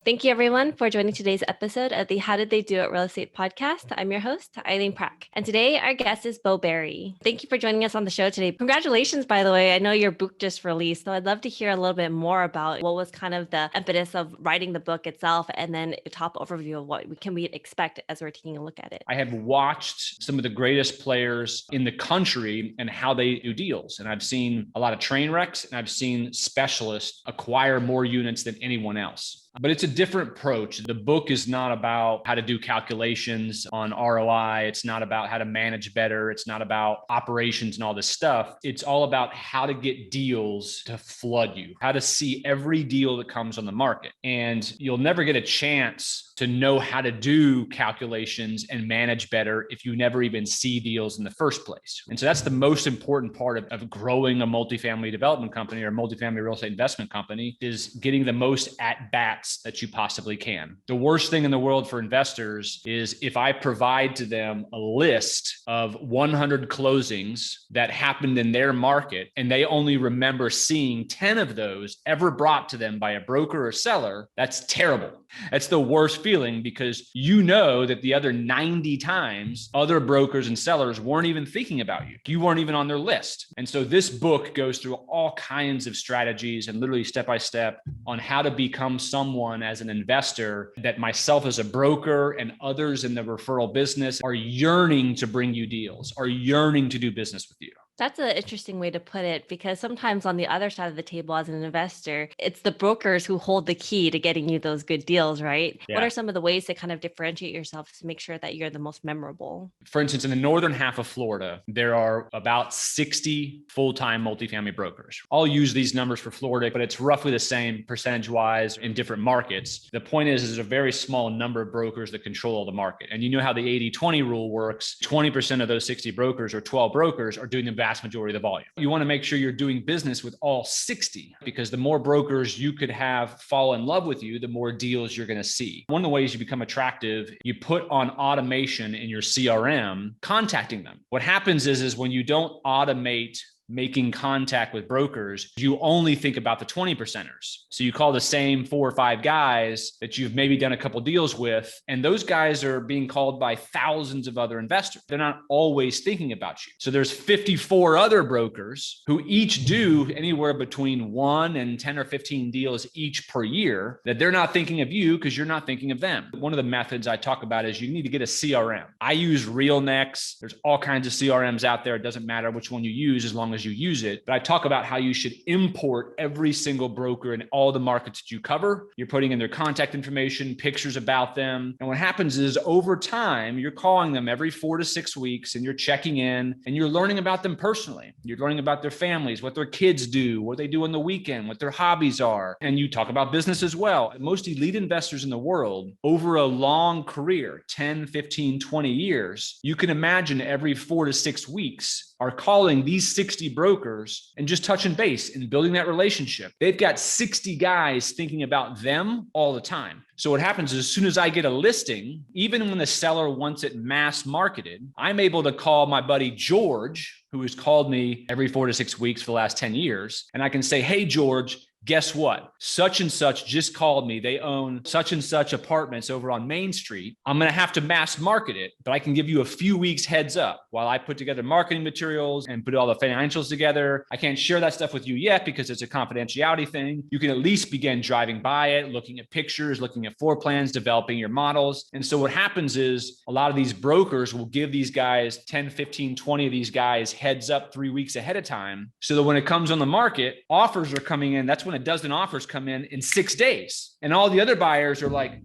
Thank you, everyone, for joining today's episode of the How Did They Do It Real Estate podcast. I'm your host, Aileen Prak. And today, our guest is Beery. Thank you for joining us on the show today. Congratulations, by the way. I know your book just released, so I'd love to hear a little bit more about what was kind of the impetus of writing the book itself, and then a top overview of what we expect as we're taking a look at it. I have watched some of the greatest players in the country and how they do deals. And I've seen a lot of train wrecks, and I've seen specialists acquire more units than anyone else. But it's a different approach. The book is not about how to do calculations on ROI. It's not about how to manage better. It's not about operations and all this stuff. It's all about how to get deals to flood you, how to see every deal that comes on the market. And you'll never get a chance to know how to do calculations and manage better if you never even see deals in the first place. And so that's the most important part of growing a multifamily development company or multifamily real estate investment company, is getting the most at-bats that you possibly can. The worst thing in the world for investors is if I provide to them a list of 100 closings that happened in their market and they only remember seeing 10 of those ever brought to them by a broker or seller. That's terrible. That's the worst feeling, because you know that the other 90 times other brokers and sellers weren't even thinking about you. You weren't even on their list. And so this book goes through all kinds of strategies and literally step-by-step on how to become someone as an investor that myself as a broker and others in the referral business are yearning to bring you deals, are yearning to do business with you. That's an interesting way to put it, because sometimes on the other side of the table as an investor, it's the brokers who hold the key to getting you those good deals, right? Yeah. What are some of the ways to kind of differentiate yourself to make sure that you're the most memorable? For instance, in the northern half of Florida, there are about 60 full-time multifamily brokers. I'll use these numbers for Florida, but it's roughly the same percentage-wise in different markets. The point is, there's a very small number of brokers that control the market. And you know how the 80-20 rule works. 20% of those 60 brokers or 12 brokers are doing the vast majority of the volume. You want to make sure you're doing business with all 60, because the more brokers you could have fall in love with you, the more deals you're going to see. One of the ways you become attractive, you put on automation in your CRM, contacting them. What happens is when you don't automate making contact with brokers, you only think about the 20 percenters. So you call the same 4 or 5 guys that you've maybe done a couple deals with, and those guys are being called by thousands of other investors. They're not always thinking about you. So there's 54 other brokers who each do anywhere between 1 and 10 or 15 deals each per year that they're not thinking of you because you're not thinking of them. One of the methods I talk about is you need to get a CRM. I use RealNex. There's all kinds of CRMs out there. It doesn't matter which one you use as long as you use it. But I talk about how you should import every single broker in all the markets that you cover. You're putting in their contact information, pictures about them. And what happens is over time, you're calling them every 4 to 6 weeks and you're checking in and you're learning about them personally. You're learning about their families, what their kids do, what they do on the weekend, what their hobbies are. And you talk about business as well. Most elite investors in the world over a long career, 10, 15, 20 years, you can imagine every 4 to 6 weeks are calling these 60 brokers and just touching base and building that relationship. They've got 60 guys thinking about them all the time. So what happens is as soon as I get a listing, even when the seller wants it mass marketed, I'm able to call my buddy George, who has called me every 4 to 6 weeks for the last 10 years. And I can say, hey, George, guess what? Such and such just called me. They own such and such apartments over on Main Street. I'm going to have to mass market it, but I can give you a few weeks heads up while I put together marketing materials and put all the financials together. I can't share that stuff with you yet because it's a confidentiality thing. You can at least begin driving by it, looking at pictures, looking at floor plans, developing your models. And so what happens is a lot of these brokers will give these guys 10, 15, 20 of these guys heads up 3 weeks ahead of time. So that when it comes on the market, offers are coming in. That's when a dozen offers come in 6 days. And all the other buyers are like,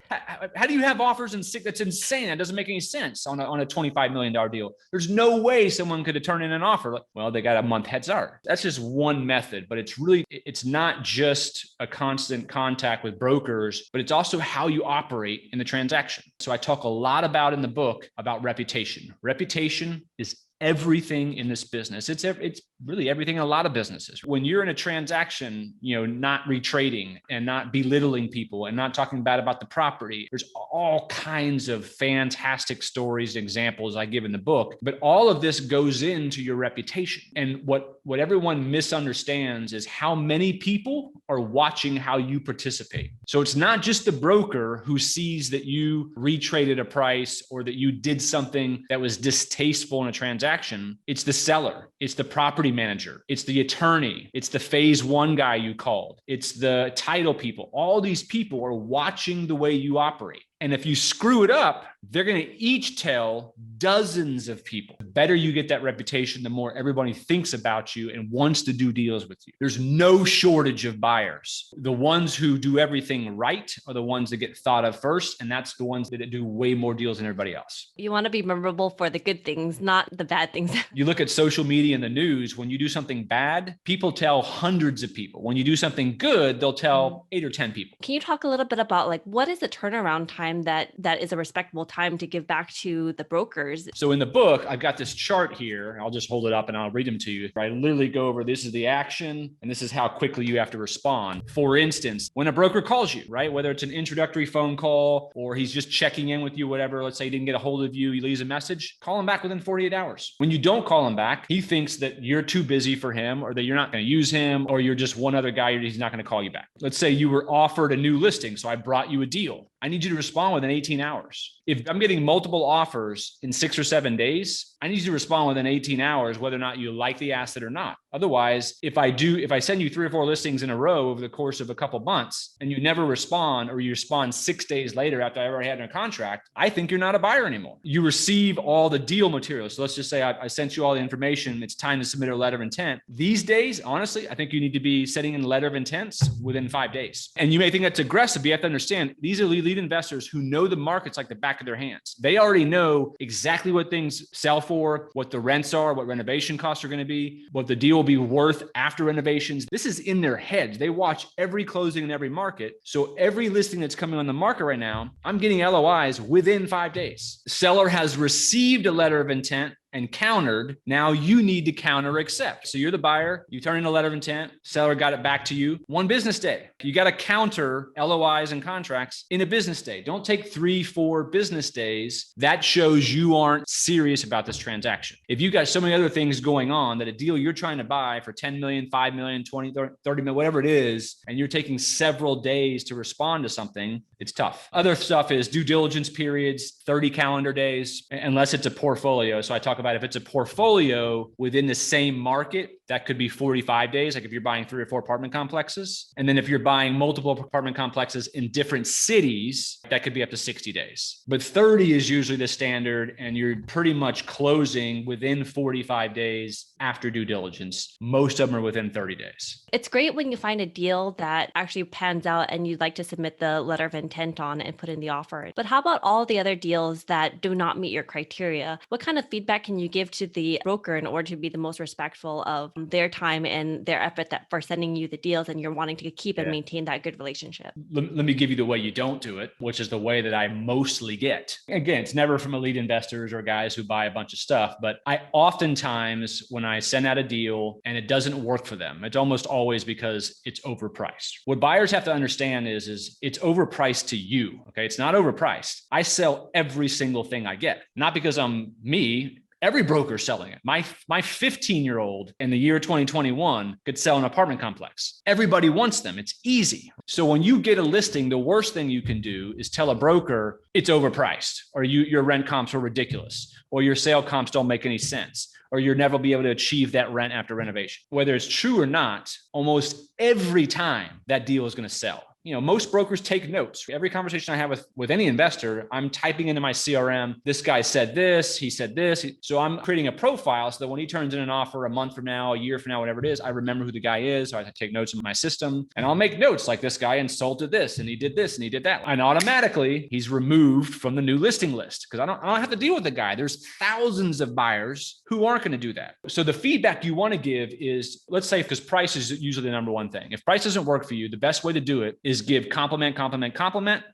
how do you have offers in 6? That's insane. That doesn't make any sense on a $25 million deal. There's no way someone could have turned in an offer. Like, well, they got a month head start. That's just one method, but it's not just a constant contact with brokers, but it's also how you operate in the transaction. So I talk a lot about in the book about reputation. Reputation is everything in this business. It's really everything in a lot of businesses. When you're in a transaction, not retrading and not belittling people and not talking bad about the property, there's all kinds of fantastic stories and examples I give in the book, but all of this goes into your reputation. And what everyone misunderstands is how many people are watching how you participate. So it's not just the broker who sees that you retraded a price or that you did something that was distasteful in a transaction. It's the seller, it's the property manager, it's the attorney, it's the phase one guy you called, it's the title people. All these people are watching the way you operate. And if you screw it up, they're going to each tell dozens of people. The better you get that reputation, the more everybody thinks about you and wants to do deals with you. There's no shortage of buyers. The ones who do everything right are the ones that get thought of first. And that's the ones that do way more deals than everybody else. You want to be memorable for the good things, not the bad things. You look at social media and the news, when you do something bad, people tell hundreds of people. When you do something good, they'll tell 8 or 10 people. Can you talk a little bit about what is the turnaround time that is a respectable time to give back to the brokers? So in the book, I've got this chart here. I'll just hold it up and I'll read them to you. I literally go over, this is the action and this is how quickly you have to respond. For instance, when a broker calls you, right? Whether it's an introductory phone call or he's just checking in with you, whatever, let's say he didn't get a hold of you, he leaves a message, call him back within 48 hours. When you don't call him back, he thinks that you're too busy for him or that you're not going to use him or you're just one other guy, he's not going to call you back. Let's say you were offered a new listing. So I brought you a deal. I need you to respond within 18 hours. If I'm getting multiple offers in 6 or 7 days, I need you to respond within 18 hours, whether or not you like the asset or not. Otherwise, if I send you 3 or 4 listings in a row over the course of a couple of months and you never respond, or you respond 6 days later after I already had a contract, I think you're not a buyer anymore. You receive all the deal material. So let's just say I sent you all the information. It's time to submit a letter of intent. These days, honestly, I think you need to be setting in a letter of intents within 5 days. And you may think that's aggressive, but you have to understand these are lead investors who know the markets like the back of their hands. They already know exactly what things sell for, what the rents are, what renovation costs are going to be, what the deal will be worth after renovations. This is in their heads. They watch every closing in every market. So every listing that's coming on the market right now, I'm getting LOIs within 5 days. Seller has received a letter of intent and countered. Now you need to counter accept. So you're the buyer, you turn in a letter of intent, seller got it back to you 1 business day. You got to counter LOIs and contracts in a business day. Don't take 3-4 business days. That shows you aren't serious about this transaction. If you got so many other things going on that a deal you're trying to buy for 10 million, 5 million, 20, 30 million, whatever it is, and you're taking several days to respond to something, it's tough. Other stuff is due diligence periods, 30 calendar days, unless it's a portfolio. So I talk about if it's a portfolio within the same market, that could be 45 days. Like if you're buying 3 or 4 apartment complexes. And then if you're buying multiple apartment complexes in different cities, that could be up to 60 days. But 30 is usually the standard. And you're pretty much closing within 45 days after due diligence. Most of them are within 30 days. It's great when you find a deal that actually pans out and you'd like to submit the letter of intent on and put in the offer. But how about all the other deals that do not meet your criteria? What kind of feedback can you give to the broker in order to be the most respectful of their time and their effort for sending you the deals and you're wanting to keep and maintain that good relationship? Let me give you the way you don't do it, which is the way that I mostly get. Again, it's never from elite investors or guys who buy a bunch of stuff, but I oftentimes, when I send out a deal and it doesn't work for them, it's almost always because it's overpriced. What buyers have to understand is it's overpriced to you. Okay. It's not overpriced. I sell every single thing I get, not because I'm me. Every broker is selling it. My 15-year-old in the year 2021 could sell an apartment complex. Everybody wants them. It's easy. So when you get a listing, the worst thing you can do is tell a broker it's overpriced, or your rent comps are ridiculous, or your sale comps don't make any sense, or you'll never be able to achieve that rent after renovation. Whether it's true or not, almost every time that deal is going to sell. Most brokers take notes. Every conversation I have with any investor, I'm typing into my CRM, this guy said this, he said this. So I'm creating a profile so that when he turns in an offer a month from now, a year from now, whatever it is, I remember who the guy is. So I take notes in my system and I'll make notes like this guy insulted this and he did this and he did that. And automatically he's removed from the new listing list because I don't have to deal with the guy. There's thousands of buyers who aren't going to do that. So the feedback you want to give is, let's say, because price is usually the number one thing. If price doesn't work for you, the best way to do it is is give compliment,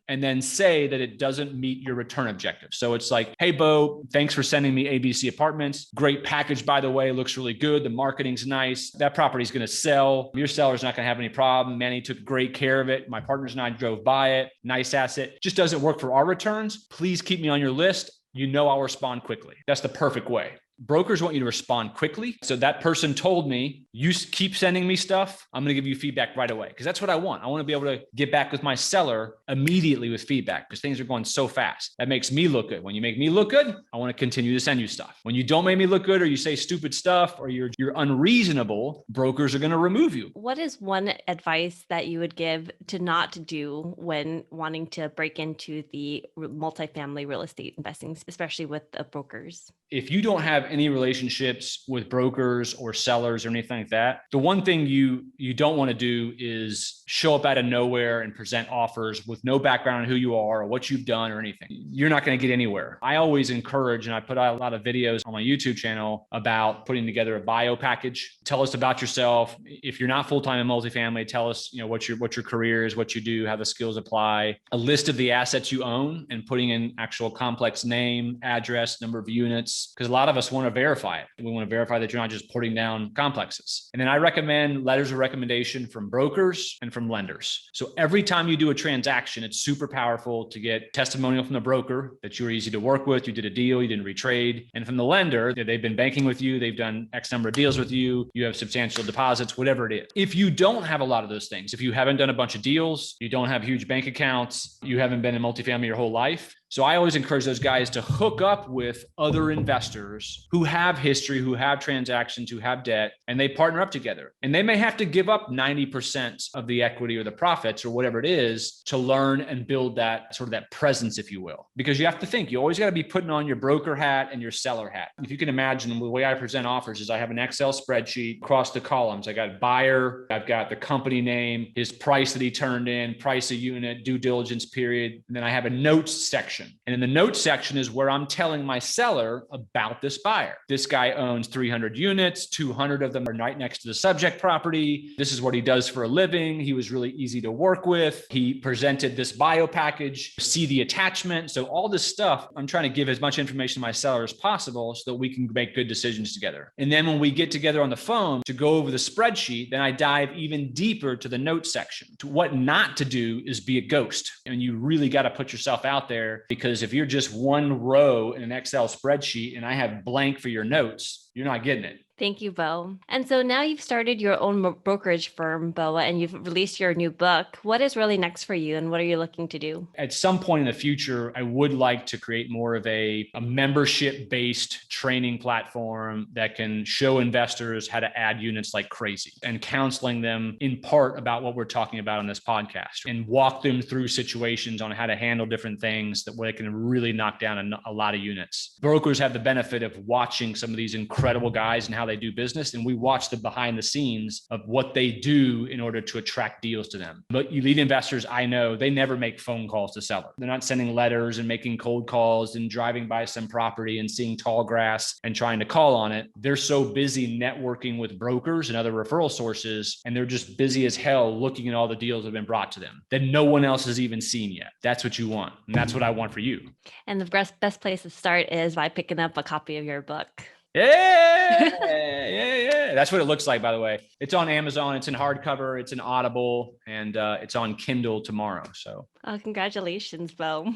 and then say that it doesn't meet your return objective. So it's like, hey, Beau, thanks for sending me ABC Apartments. Great package, by the way, looks really good. The marketing's nice. That property's going to sell. Your seller's not going to have any problem. Manny took great care of it. My partners and I drove by it. Nice asset. Just doesn't work for our returns. Please keep me on your list. You know I'll respond quickly. That's the perfect way. Brokers want you to respond quickly. So that person told me, you keep sending me stuff. I'm going to give you feedback right away because that's what I want. I want to be able to get back with my seller immediately with feedback because things are going so fast. That makes me look good. When you make me look good, I want to continue to send you stuff. When you don't make me look good or you say stupid stuff or you're unreasonable, brokers are going to remove you. What is one advice that you would give to not do when wanting to break into the multifamily real estate investing, especially with the brokers? If you don't have any relationships with brokers or sellers or anything like that, the one thing you don't want to do is show up out of nowhere and present offers with no background on who you are or what you've done or anything. You're not going to get anywhere. I always encourage, and I put out a lot of videos on my YouTube channel about putting together a bio package. Tell us about yourself. If you're not full-time in multifamily, tell us, what your career is, what you do, how the skills apply, a list of the assets you own and putting in actual complex name, address, number of units, because a lot of us want to verify it. We want to verify that you're not just putting down complexes. And then I recommend letters of recommendation from brokers and from lenders. So every time you do a transaction, it's super powerful to get testimonial from the broker that you were easy to work with, you did a deal, you didn't retrade. And from the lender, they've been banking with you, they've done X number of deals with you, you have substantial deposits, whatever it is. If you don't have a lot of those things, if you haven't done a bunch of deals, you don't have huge bank accounts, you haven't been in multifamily your whole life, so I always encourage those guys to hook up with other investors who have history, who have transactions, who have debt, and they partner up together. And they may have to give up 90% of the equity or the profits or whatever it is to learn and build that sort of that presence, if you will. Because you have to think, you always got to be putting on your broker hat and your seller hat. If you can imagine, the way I present offers is I have an Excel spreadsheet across the columns. I got a buyer, I've got the company name, his price that he turned in, price a unit, due diligence period, and then I have a notes section. And in the notes section is where I'm telling my seller about this buyer. This guy owns 300 units, 200 of them are right next to the subject property. This is what he does for a living. He was really easy to work with. He presented this bio package, see the attachment. So all this stuff, I'm trying to give as much information to my seller as possible so that we can make good decisions together. And then when we get together on the phone to go over the spreadsheet, then I dive even deeper to the notes section. To what not to do is be a ghost. And you really got to put yourself out there, because if you're just one row in an Excel spreadsheet and I have blank for your notes, you're not getting it. Thank you, Beau. And so now you've started your own brokerage firm, Beau, and you've released your new book. What is really next for you and what are you looking to do? At some point in the future, I would like to create more of a membership-based training platform that can show investors how to add units like crazy and counseling them in part about what we're talking about on this podcast and walk them through situations on how to handle different things that where they can really knock down a lot of units. Brokers have the benefit of watching some of these incredible guys and how they do business, and we watch the behind the scenes of what they do in order to attract deals to them. But you lead investors, I know, they never make phone calls to sellers. They're not sending letters and making cold calls and driving by some property and seeing tall grass and trying to call on it. They're so busy networking with brokers and other referral sources, and they're just busy as hell looking at all the deals that have been brought to them that no one else has even seen yet. That's what you want, and that's what I want for you. And the best place to start is by picking up a copy of your book. Yeah. That's what it looks like, by the way. It's on Amazon. It's in hardcover. It's in Audible, and it's on Kindle tomorrow. So, congratulations, Beau.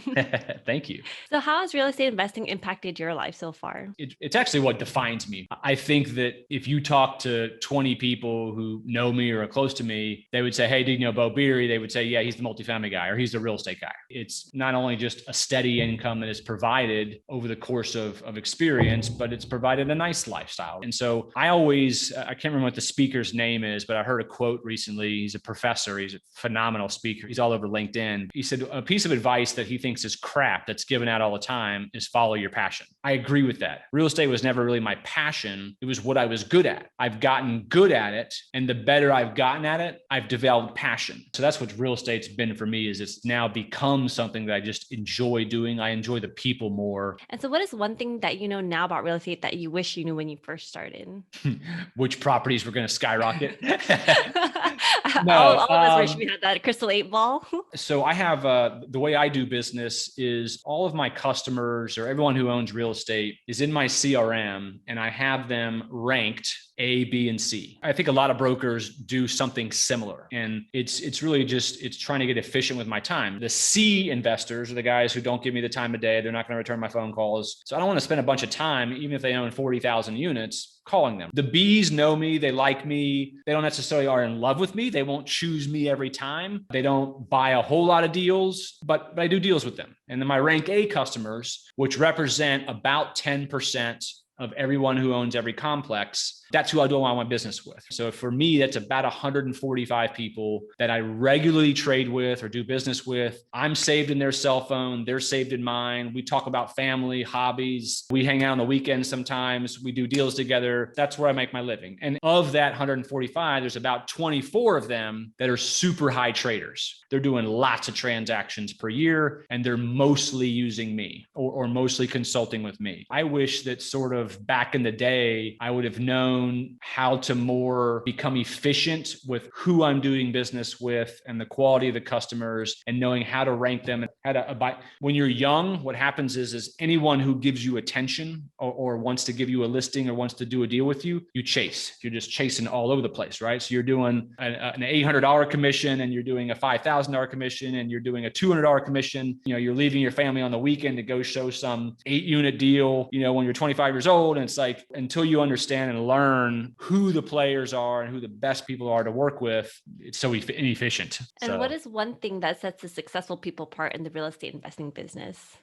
Thank you. So, how has real estate investing impacted your life so far? It's actually what defines me. I think that if you talk to 20 people who know me or are close to me, they would say, "Hey, do you know Beau Beery?" They would say, "Yeah, he's the multifamily guy," or "He's the real estate guy." It's not only just a steady income that is provided over the course of experience, but it's provided a nice lifestyle. And so I can't remember what the speaker's name is, but I heard a quote recently. He's a professor. He's a phenomenal speaker. He's all over LinkedIn. He said a piece of advice that he thinks is crap that's given out all the time is follow your passion. I agree with that. Real estate was never really my passion. It was what I was good at. I've gotten good at it. And the better I've gotten at it, I've developed passion. So that's what real estate's been for me, is it's now become something that I just enjoy doing. I enjoy the people more. And so what is one thing that you know now about real estate that you wish you knew when you first started? Which properties were going to skyrocket? No, All of us wish we had that crystal 8 ball. so I have the way I do business is all of my customers or everyone who owns real estate is in my CRM, and I have them ranked A, B, and C. I think a lot of brokers do something similar, and it's really just it's trying to get efficient with my time. The C investors are the guys who don't give me the time of day. They're not going to return my phone calls, so I don't want to spend a bunch of time, even if they own 40,000 units, calling them. The B's know me, they like me, they don't necessarily are in love with me. They won't choose me every time. They don't buy a whole lot of deals, but I do deals with them. And then my rank A customers, which represent about 10% of everyone who owns every complex, that's who I do all my business with. So for me, that's about 145 people that I regularly trade with or do business with. I'm saved in their cell phone. They're saved in mine. We talk about family, hobbies. We hang out on the weekends sometimes. We do deals together. That's where I make my living. And of that 145, there's about 24 of them that are super high traders. They're doing lots of transactions per year, and they're mostly using me or mostly consulting with me. I wish that sort of back in the day, I would have known how to more become efficient with who I'm doing business with and the quality of the customers, and knowing how to rank them and how to buy. When you're young, what happens is anyone who gives you attention or wants to give you a listing or wants to do a deal with you, you chase. You're just chasing all over the place, right? So you're doing an $800 commission, and you're doing a $5,000 commission, and you're doing a $200 commission. You're leaving your family on the weekend to go show some 8-unit deal, when you're 25 years old. And it's like, until you understand and learn who the players are and who the best people are to work with, it's so inefficient. And what is one thing that sets the successful people apart in the real estate investing business?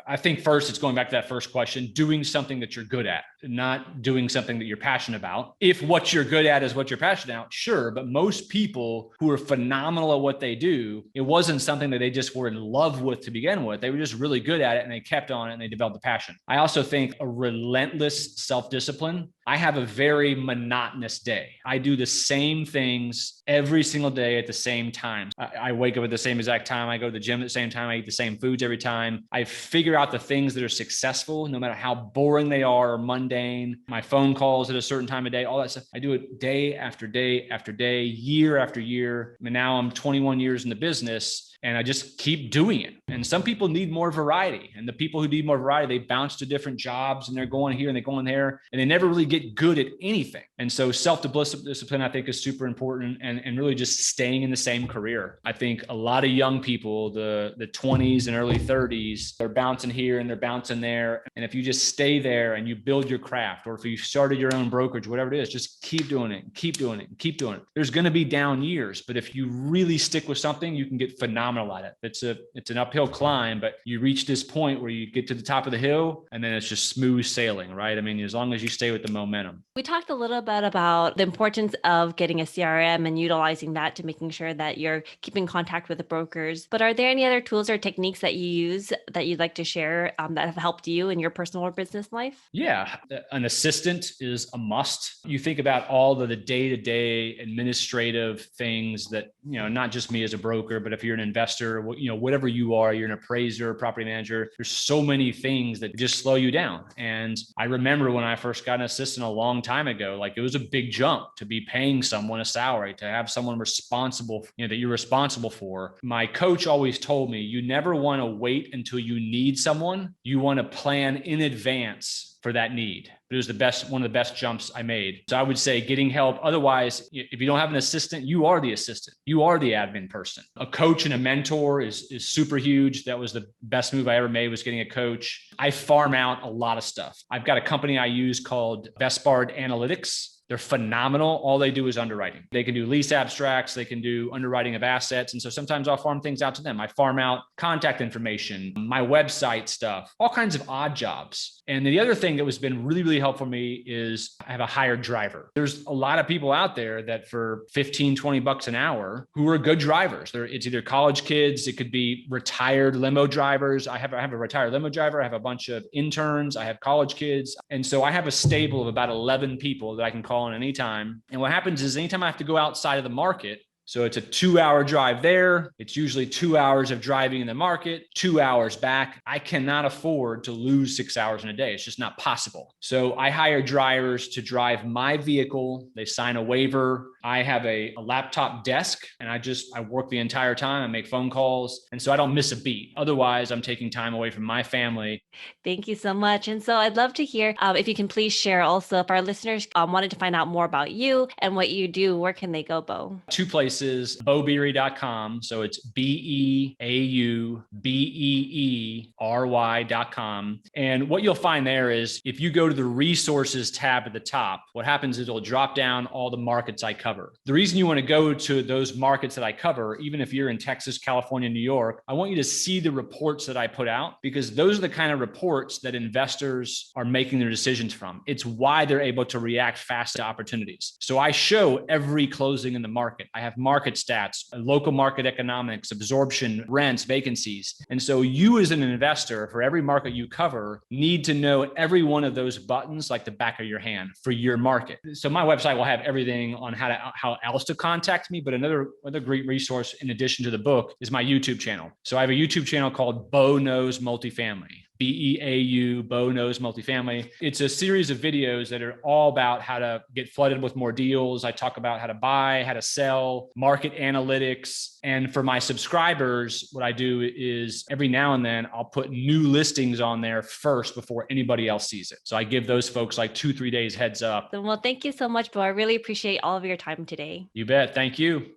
I think first, it's going back to that first question, doing something that you're good at, not doing something that you're passionate about. If what you're good at is what you're passionate about, sure. But most people who are phenomenal at what they do, it wasn't something that they just were in love with to begin with. They were just really good at it, and they kept on it, and they developed a passion. I also think a relentless self-discipline. I have a very monotonous day. I do the same things every single day at the same time. I wake up at the same exact time. I go to the gym at the same time. I eat the same foods every time. I figure out the things that are successful, no matter how boring they are or mundane. My phone calls at a certain time of day, all that stuff. I do it day after day after day, year after year. And now I'm 21 years in the business, and I just keep doing it. And some people need more variety. And the people who need more variety, they bounce to different jobs, and they're going here and they're going there, and they never really get good at anything. And so self-discipline, I think, is super important, and really just staying in the same career. I think a lot of young people, the 20s and early 30s, they're bouncing here and they're bouncing there. And if you just stay there and you build your craft, or if you started your own brokerage, whatever it is, just keep doing it, keep doing it, keep doing it. There's going to be down years, but if you really stick with something, you can get phenomenal at it. It's an uphill climb, but you reach this point where you get to the top of the hill, and then it's just smooth sailing, right? I mean, as long as you stay with the momentum. We talked a little bit about the importance of getting a CRM and utilizing that to making sure that you're keeping contact with the brokers. But are there any other tools or techniques that you use that you'd like to share that have helped you in your personal or business life? Yeah, an assistant is a must. You think about all the day-to-day administrative things that, not just me as a broker, but if you're an investor, whatever you are, you're an appraiser, property manager, there's so many things that just slow you down. And I remember when I first got an assistant a long time ago, like, it was a big jump to be paying someone a salary, to have someone responsible, that you're responsible for. My coach always told me, you never want to wait until you need someone. You want to plan in advance for that need. But it was one of the best jumps I made. So I would say getting help. Otherwise, if you don't have an assistant, you are the assistant. You are the admin person. A coach and a mentor is super huge. That was the best move I ever made, was getting a coach. I farm out a lot of stuff. I've got a company I use called Bestbard Analytics. They're phenomenal. All they do is underwriting. They can do lease abstracts. They can do underwriting of assets. And so sometimes I'll farm things out to them. I farm out contact information, my website stuff, all kinds of odd jobs. And the other thing that has been really, really helpful for me is I have a hired driver. There's a lot of people out there that for 15, 20 bucks an hour who are good drivers. It's either college kids. It could be retired limo drivers. I have a retired limo driver. I have a bunch of interns. I have college kids. And so I have a stable of about 11 people that I can call on anytime. And what happens is anytime I have to go outside of the market, So it's a 2-hour drive there. It's usually 2 hours of driving in the market, 2 hours back. I cannot afford to lose 6 hours in a day. It's just not possible. So I hire drivers to drive my vehicle. They sign a waiver. I have a laptop desk and I work the entire time. I make phone calls. And so I don't miss a beat. Otherwise, I'm taking time away from my family. Thank you so much. And so I'd love to hear if you can please share also if our listeners wanted to find out more about you and what you do, where can they go, Beau? 2 places, beaubeery.com. So it's BeauBeery.com. And what you'll find there is if you go to the resources tab at the top, what happens is it'll drop down all the markets I cover. The reason you want to go to those markets that I cover, even if you're in Texas, California, New York, I want you to see the reports that I put out because those are the kind of reports that investors are making their decisions from. It's why they're able to react fast to opportunities. So I show every closing in the market. I have market stats, local market economics, absorption, rents, vacancies. And so you as an investor, for every market you cover, need to know every one of those buttons like the back of your hand for your market. So my website will have everything on how else to contact me. But another great resource in addition to the book is my YouTube channel. So I have a YouTube channel called Beau Knows Multifamily. Beau, Beau Knows Multifamily. It's a series of videos that are all about how to get flooded with more deals. I talk about how to buy, how to sell, market analytics. And for my subscribers, what I do is every now and then I'll put new listings on there first before anybody else sees it. So I give those folks like 2-3 days heads up. Well, thank you so much, Beau. I really appreciate all of your time today. You bet. Thank you.